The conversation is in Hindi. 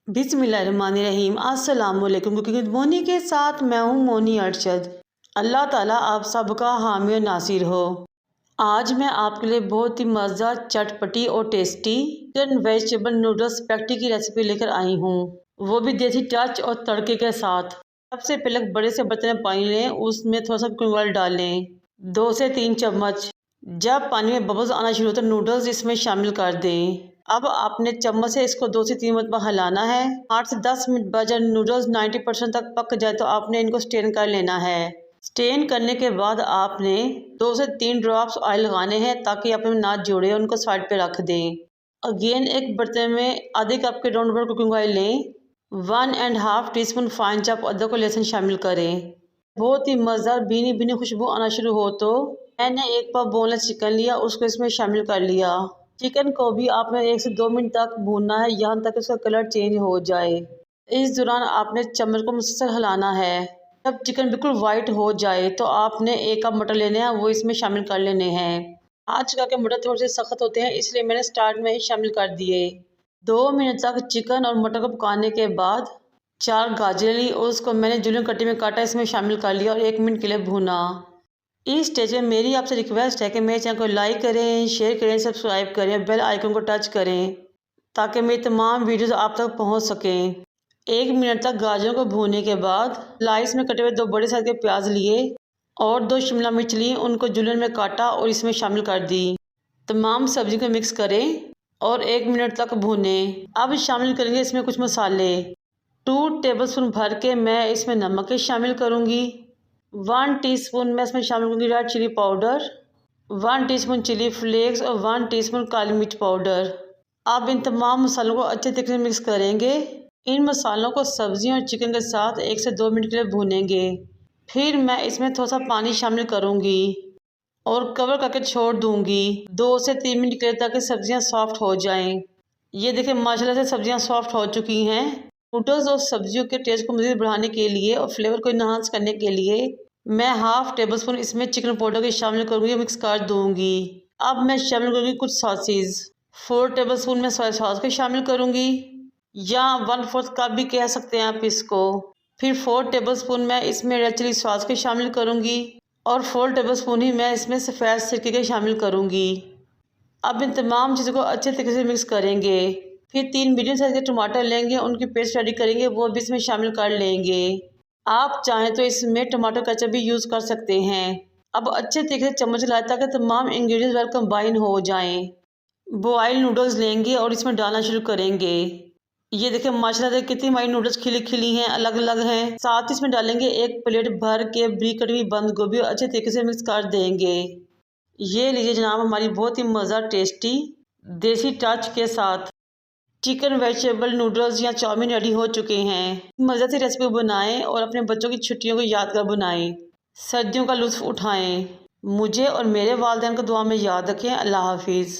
बिस्मिल्लाहिर्रहमानिर्रहीम। अस्सलाम वालेकुम। कुकिंग विद मोनी के साथ मैं हूँ मोनी अरशद। अल्लाह ताला आप सबका हामी और नासिर हो। आज मैं आपके लिए बहुत ही मज़ेदार, चटपटी और tasty chicken vegetable noodles spaghetti की रेसिपी लेकर आई हूँ, वो भी देसी टच और तड़के के साथ। सबसे पहले बड़े से बर्तन में पानी लें, उसमें थोड़ा सा कुकिंग ऑयल डाल लें, 2 से 3 चम्मच। जब पानी में बबल्स आना शुरू हो तो नूडल्स इसमें शामिल कर दें। अब आपने चम्मच से इसको 2 से 3 मरतबा हिलाना है। 8 से 10 मिनट बाद जब नूडल्स 90% तक पक जाए तो आपने इनको स्टेन कर लेना है। स्टेन करने के बाद आपने 2 से 3 ड्रॉप्स ऑयल लगाने हैं ताकि आप ना जोड़े, उनको साइड पे रख दें। अगेन एक बर्तन में आधे कप के राउंड अबाउट कुकिंग ऑयल लें, 1.5 टीस्पून फाइन चॉप अदरक और लहसुन शामिल करें। बहुत ही मज़ेदार भीनी भीनी खुशबू आना शुरू हो तो मैंने एक पाव बोनलेस चिकन लिया, उसको इसमें शामिल कर लिया। चिकन को भी आपने 1 से 2 मिनट तक भूनना है, यहाँ तक उसका कलर चेंज हो जाए। इस दौरान आपने चम्मच को मुसलसल हिलाना है। जब चिकन बिल्कुल वाइट हो जाए तो आपने 1 कप मटर लेने हैं, वो इसमें शामिल कर लेने हैं। आजकल के मटर थोड़े से सख्त होते हैं, इसलिए मैंने स्टार्ट में ही शामिल कर दिए। 2 मिनट तक चिकन और मटर को पकाने के बाद 4 गाजर ली और उसको मैंने जूलियन कटी में काटा, इसमें शामिल कर लिया और 1 मिनट के लिए भुना। इस स्टेज में मेरी आपसे रिक्वेस्ट है कि मेरे चैनल को लाइक करें, शेयर करें, सब्सक्राइब करें, बेल आइकन को टच करें ताकि मेरी तमाम वीडियोस आप तक पहुंच सकें। 1 मिनट तक गाजरों को भूनने के बाद स्लाइस में कटे हुए 2 बड़े साइज के प्याज लिए और 2 शिमला मिर्च ली, उनको जूलियन में काटा और इसमें शामिल कर दी। तमाम सब्जी को मिक्स करें और 1 मिनट तक भूनें। अब शामिल करेंगे इसमें कुछ मसाले। 2 टेबलस्पून भर के मैं इसमें नमक शामिल करूँगी। 1 टीस्पून मैं इसमें शामिल करूँगी red chili powder, 1 teaspoon chili flakes और 1 टीस्पून काली मिर्च पाउडर। अब इन तमाम मसालों को अच्छे तरीके से मिक्स करेंगे। इन मसालों को सब्जियों और चिकन के साथ 1 से 2 मिनट के लिए भूनेंगे। फिर मैं इसमें थोड़ा सा पानी शामिल करूँगी और कवर करके छोड़ दूँगी 2 से 3 मिनट के लिए ताकि सब्जियाँ सॉफ्ट हो जाएँ। ये देखिए माशाल्लाह से सब्जियाँ सॉफ्ट हो चुकी हैं। नूडल्स और सब्जियों के टेस्ट को मज़ीद बढ़ाने के लिए और फ्लेवर को इन्हांस करने के लिए मैं 1/2 टेबलस्पून इसमें चिकन पाउडर के शामिल करूँगी, मिक्स कर दूँगी। अब मैं शामिल करूँगी कुछ सॉसेस। 4 टेबलस्पून में सोया सॉस के शामिल करूँगी, या 1/4 कप भी कह सकते हैं आप इसको। फिर 4 टेबलस्पून मैं इसमें रेड चिली सॉस के शामिल करूँगी और 4 टेबलस्पून ही मैं इसमें सफ़ेद सिरके के शामिल करूँगी। अब इन तमाम चीज़ों को अच्छे तरीके से मिक्स करेंगे। फिर 3 मीडियम साइज़ के टमाटर लेंगे, उनकी पेस्ट रेडी करेंगे, वो भी इसमें शामिल कर लेंगे। आप चाहें तो इसमें टमाटर केचप भी यूज़ कर सकते हैं। अब अच्छे तरीके से चम्मच हिलाएं ताकि तमाम इंग्रेडिएंट्स वेल कंबाइन हो जाएं। बॉयल नूडल्स लेंगे और इसमें डालना शुरू करेंगे। ये देखिए माशाल्लाह से कितनी हमारी नूडल्स खिली खिली हैं, अलग अलग हैं। साथ ही इसमें डालेंगे 1 प्लेट भर के बारीक कटी हुई बंद गोभी और अच्छे तरीके से मिक्स कर देंगे। ये लीजिए जनाब, हमारी बहुत ही मज़ेदार टेस्टी देसी टच के साथ चिकन वेजिटेबल नूडल्स या चाउमीन रेडी हो चुके हैं। मज़े से रेसिपी बनाएं और अपने बच्चों की छुट्टियों को यादगार बनाएं, सर्दियों का लुत्फ़ उठाएं। मुझे और मेरे वालिदैन को दुआ में याद रखें। अल्लाह हाफिज़।